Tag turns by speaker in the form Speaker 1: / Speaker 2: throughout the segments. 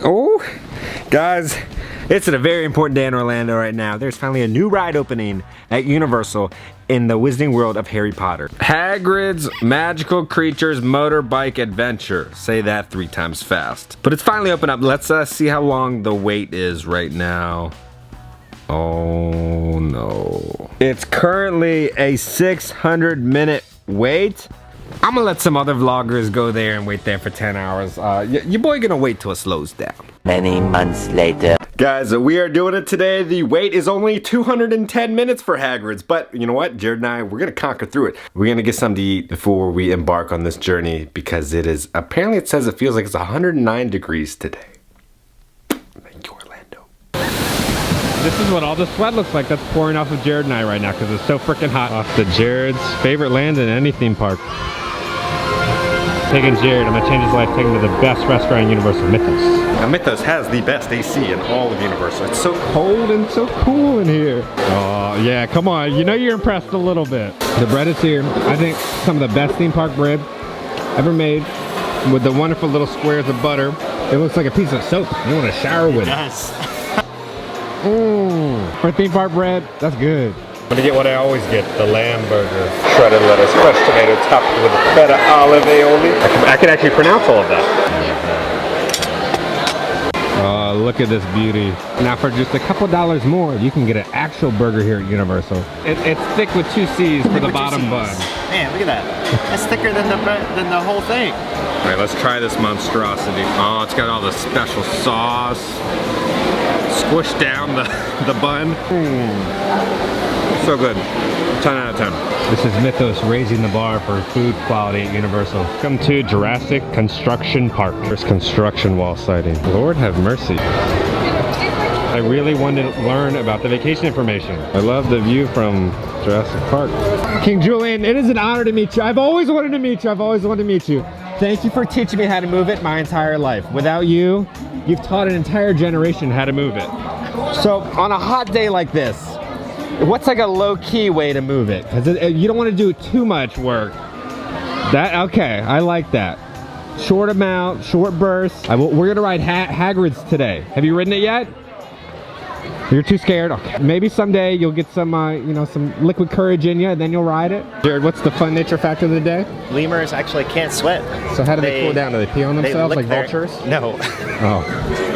Speaker 1: Oh, guys, it's a very important day in Orlando right now. There's finally a new ride opening at Universal in the Wizarding World of Harry Potter. Hagrid's Magical Creatures Motorbike Adventure. Say that 3 times fast. But it's finally opened up. Let's see how long the wait is right now. Oh no. It's currently a 600-minute wait. I'm gonna let some other vloggers go there and wait there for 10 hours. Your boy gonna wait till it slows down.
Speaker 2: Many months later.
Speaker 1: Guys, we are doing it today. The wait is only 210 minutes for Hagrid's, but you know what? Jared and I, we're gonna conquer through it. We're gonna get something to eat before we embark on this journey because it is, apparently it says it feels like it's 109 degrees today. Thank you, Orlando.
Speaker 3: This is what all the sweat looks like that's pouring off of Jared and I right now because it's so freaking hot. Off to Jared's favorite land in any theme park. Taking Jared, I'm gonna change his life, take him to the best restaurant in Universal, Mythos.
Speaker 1: Now Mythos has the best AC in all of Universal. It's so
Speaker 3: Cold and so cool in here. Oh yeah, come on, you know you're impressed a little bit. The bread is here. I think some of the best theme park bread ever made with the wonderful little squares of butter. It looks like a piece of soap. You want to shower with it.
Speaker 4: Yes.
Speaker 3: For theme park bread, that's good.
Speaker 1: I'm gonna get what I always get, the lamb burger. Shredded lettuce, fresh tomato topped with feta olive aioli. I can actually pronounce all of that.
Speaker 3: Oh, look at this beauty. Now for just a couple dollars more, you can get an actual burger here at Universal. It's thick with 2 C's for the bottom bun.
Speaker 4: Man, look at that. That's thicker than the whole thing.
Speaker 1: All right, let's try this monstrosity. Oh, it's got all the special sauce. Squished down the bun. So good. 10 out of 10.
Speaker 3: This is Mythos raising the bar for food quality at Universal. Welcome to Jurassic Construction Park. First construction wall sighting. Lord have mercy. I really wanted to learn about the vacation information. I love the view from Jurassic Park. King Julian, it is an honor to meet you. I've always wanted to meet you. I've always wanted to meet you. Thank you for teaching me how to move it my entire life. Without you, you've taught an entire generation how to move it. So on a hot day like this, what's like a low-key way to move it? Because you don't want to do too much work. Okay, I like that. Short amount, short bursts. We're gonna ride Hagrid's today. Have you ridden it yet? You're too scared? Okay. Maybe someday you'll get some, some liquid courage in you, and then you'll ride it. Jared, what's the fun nature factor of the day?
Speaker 4: Lemurs actually can't sweat.
Speaker 3: So how do they cool down? Do they pee on themselves like vultures?
Speaker 4: No.
Speaker 3: Oh.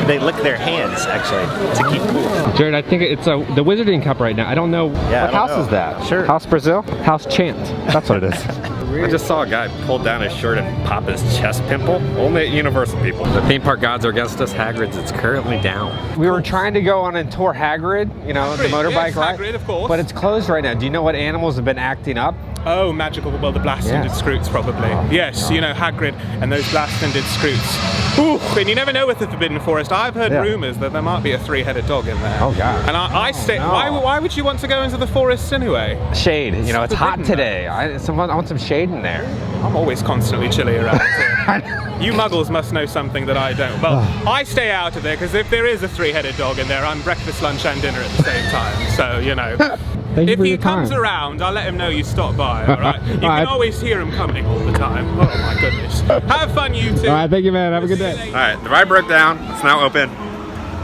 Speaker 4: They lick their hands, actually, to keep cool.
Speaker 3: Jared, I think it's the Wizarding Cup right now. I don't know.
Speaker 4: Yeah,
Speaker 3: what house is that?
Speaker 4: Sure.
Speaker 3: House Brazil? House Chant. That's what it is.
Speaker 1: I just saw a guy pull down his shirt and pop his chest pimple. Only at Universal people. The theme park gods are against us. Hagrid's, it's currently down. We were trying to go on and tour Hagrid, the motorbike ride.
Speaker 5: Hagrid, of course.
Speaker 1: But it's closed right now. Do you know what animals have been acting up?
Speaker 5: Oh, magical, well, the blast-ended Scroots, probably. Yes, you know, Hagrid and those blast-ended Scroots. Ooh, and you never know with the Forbidden Forest. I've heard rumours that there might be a 3-headed dog in there.
Speaker 1: Oh, God.
Speaker 5: And I stay, why would you want to go into the forests anyway?
Speaker 1: Shade, it's hot today. I want some shade in there.
Speaker 5: I'm always constantly chilly around here. You muggles must know something that I don't. Well, I stay out of there because if there is a 3-headed dog in there, I'm breakfast, lunch and dinner at the same time. So, if he comes around, I'll let him know you stopped by, alright? You can always hear him coming all the time. Oh my goodness. Have fun, you two.
Speaker 3: Alright, thank you, man. Have a good day.
Speaker 1: Alright, the ride broke down. It's now open.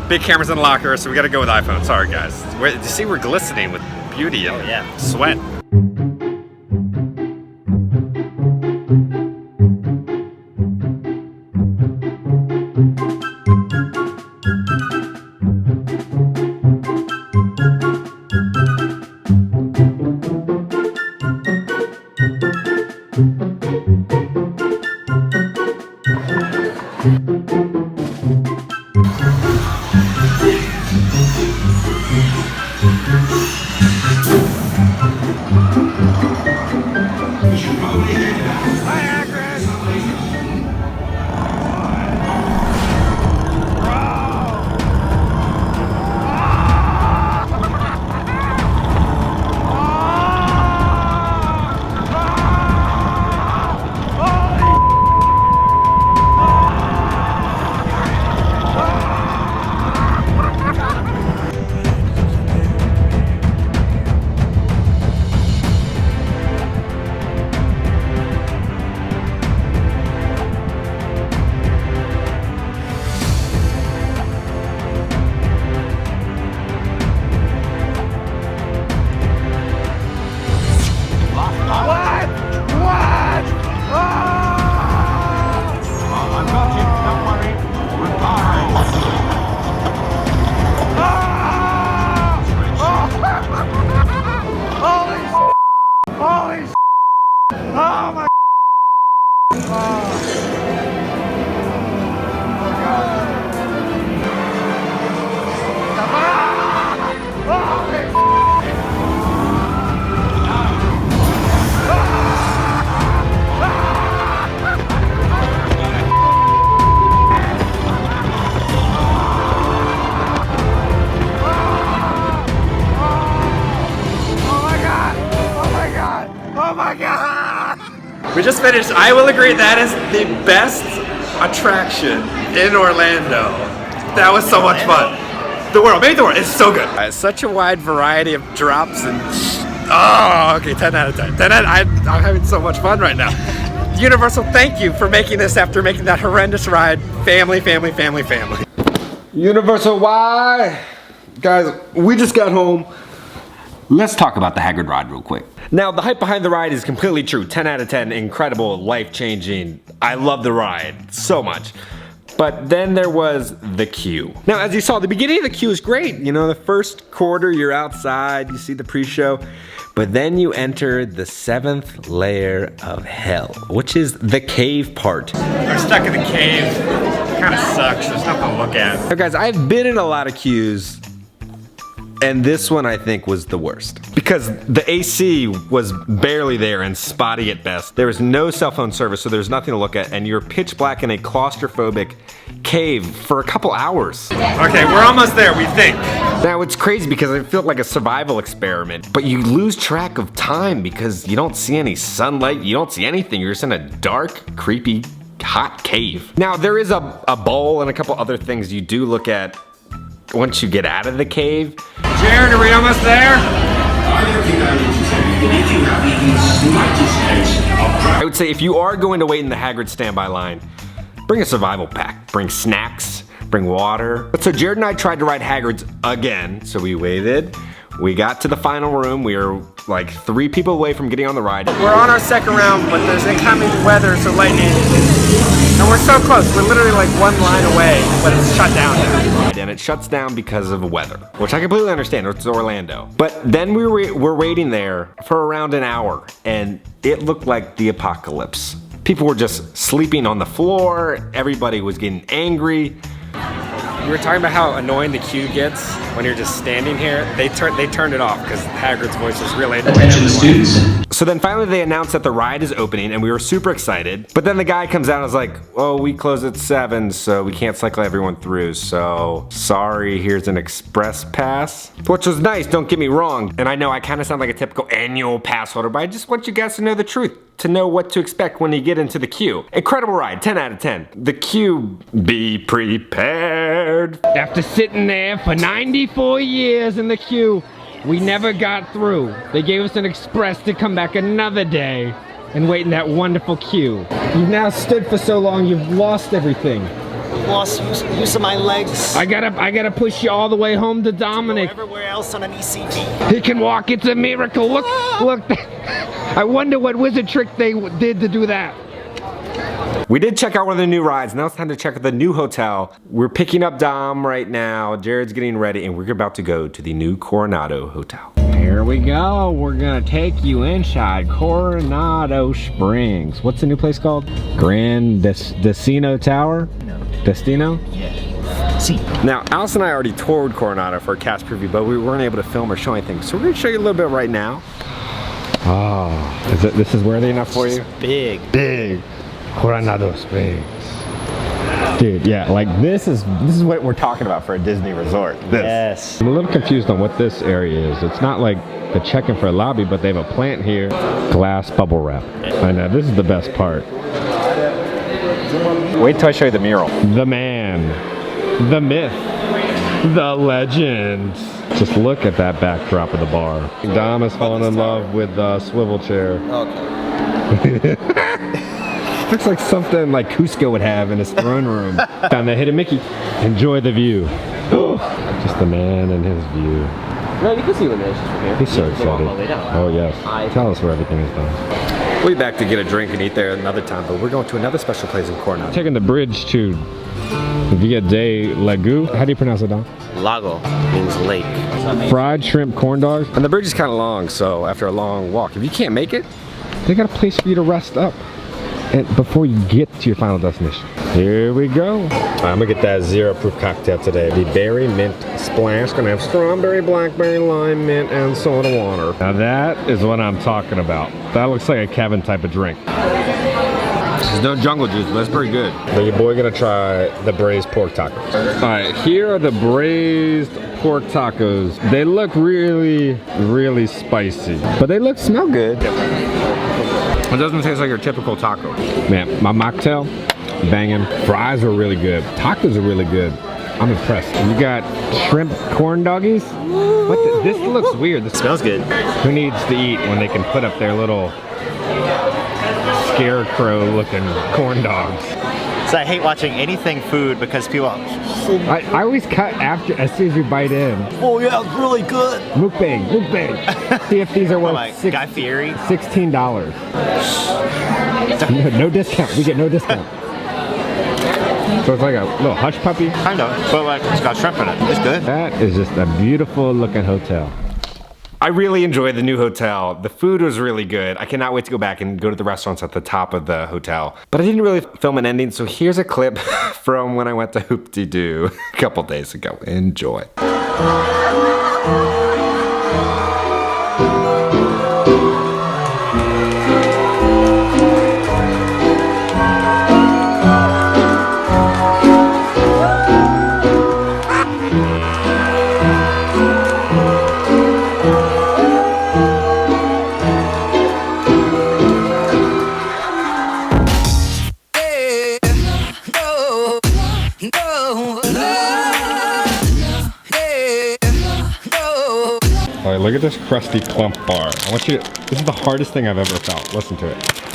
Speaker 1: Big cameras in the locker, so we gotta go with iPhone. Sorry, guys. You see, we're glistening with beauty and sweat. just finished. I will agree that is the best attraction in Orlando. That was so much fun. The world, maybe the world, it's so good. Such a wide variety of drops and oh, okay, 10 out of 10. I'm having so much fun right now. Universal, thank you for making this after making that horrendous ride. Family, family, family, family. Universal, why? Guys, we just got home. Let's talk about the Hagrid ride real quick. Now, the hype behind the ride is completely true. 10 out of 10, incredible, life-changing. I love the ride so much. But then there was the queue. Now, as you saw, the beginning of the queue is great. You know, the first quarter, you're outside, you see the pre-show. But then you enter the 7th layer of hell, which is the cave part. We're stuck in the cave. It kind of sucks. There's nothing to look at. Now, guys, I've been in a lot of queues. And this one I think was the worst because the AC was barely there and spotty at best. There was no cell phone service, so there's nothing to look at, and you're pitch black in a claustrophobic cave for a couple hours. Okay, we're almost there, we think. Now it's crazy because it felt like a survival experiment, but you lose track of time because you don't see any sunlight, you don't see anything, you're just in a dark, creepy, hot cave. Now there is a bowl and a couple other things you do look at once you get out of the cave. Jared, are we almost there? I would say if you are going to wait in the Hagrid standby line, bring a survival pack. Bring snacks, bring water. So Jared and I tried to ride Hagrid's again, so we waited. We got to the final room. We were like 3 people away from getting on the ride. We're on our second round, but there's incoming weather, so lightning. And we're so close. We're literally like 1 line away, but it's shut down now. And it shuts down because of weather, which I completely understand. It's Orlando. But then we were waiting there for around an hour, and it looked like the apocalypse. People were just sleeping on the floor. Everybody was getting angry. We were talking about how annoying the queue gets when you're just standing here. They turned it off because Hagrid's voice was really annoying everyone. So then finally they announced that the ride is opening and we were super excited. But then the guy comes out and is like, oh, we close at 7, so we can't cycle everyone through. So sorry, here's an express pass. Which was nice, don't get me wrong. And I know I kind of sound like a typical annual pass holder, but I just want you guys to know the truth. To know what to expect when you get into the queue. Incredible ride, 10 out of 10. The queue, be prepared. After sitting there for 94 years in the queue, we never got through. They gave us an express to come back another day and wait in that wonderful queue. You've now stood for so long, you've lost everything.
Speaker 6: Lost use of my legs.
Speaker 3: I gotta push you all the way home to Dominic.
Speaker 6: Go everywhere else on an ECV.
Speaker 3: He can walk, it's a miracle. Look, look. I wonder what wizard trick they did to do that. We did check out one of the new rides. Now it's time to check out the new hotel. We're picking up Dom right now. Jared's getting ready and we're about to go to the new Coronado Hotel. Here we go. We're gonna take you inside Coronado Springs. What's the new place called? Grand Destino Tower?
Speaker 6: No.
Speaker 3: Destino?
Speaker 6: Yeah. See.
Speaker 3: Now, Alice and I already toured Coronado for a cast preview, but we weren't able to film or show anything. So we're gonna show you a little bit right now. Oh, this is worthy enough for you?
Speaker 6: Big.
Speaker 3: Big. Coronado Springs. Dude, yeah, like this is what we're talking about for a Disney resort. This.
Speaker 6: Yes.
Speaker 3: I'm a little confused on what this area is. It's not like the check-in for a lobby, but they have a plant here. Glass bubble wrap. I know, this is the best part. Wait till I show you the mural. The man, the myth, the legend. Just look at that backdrop of the bar. Dom has fallen in love with the swivel chair. Okay. Looks like something like Cusco would have in his throne room. Found the hidden Mickey. Enjoy the view. Just the man and his view.
Speaker 7: No, you can see illuminations from here.
Speaker 3: He's so excited. Oh yes. Tell us where everything is done. We'll be back to get a drink and eat there another time, but we're going to another special place in Coronado. Taking the bridge to Via de Lago. How do you pronounce it, Don?
Speaker 7: Lago means lake.
Speaker 3: Fried shrimp corn dogs. And the bridge is kind of long, so after a long walk, if you can't make it, they got a place for you to rest up and before you get to your final destination. Here we go. I'm gonna get that zero proof cocktail today. The berry mint splash. Gonna have strawberry, blackberry, lime, mint, and soda water. Now that is what I'm talking about. That looks like a Kevin type of drink. There's no jungle juice, but it's pretty good. Now your boy gonna try the braised pork tacos. All right, here are the braised pork tacos. They look really, really spicy, but they smell good.
Speaker 1: It doesn't taste like your typical taco.
Speaker 3: Man, my mocktail, banging. Fries were really good. Tacos are really good. I'm impressed. You got shrimp corn doggies? What the, this looks weird. This
Speaker 6: Smells good.
Speaker 3: Who needs to eat when they can put up their little scarecrow looking corn dogs?
Speaker 6: So I hate watching anything food because people.
Speaker 3: I always cut after, as soon as you bite in.
Speaker 6: Oh yeah, it's really good.
Speaker 3: Mukbang, mukbang. See if these are worth
Speaker 6: Like Guy Fieri.
Speaker 3: $16. No discount, we get no discount. So it's like a little hush puppy.
Speaker 6: Kind of, but like it's got shrimp in it. It's good.
Speaker 3: That is just a beautiful looking hotel.
Speaker 1: I really enjoyed the new hotel. The food was really good. I cannot wait to go back and go to the restaurants at the top of the hotel. But I didn't really film an ending, so here's a clip from when I went to Hoop-de-Doo a couple days ago. Enjoy.
Speaker 3: All right, look at this crusty clump bar. I want you to, this is the hardest thing I've ever felt. Listen to it.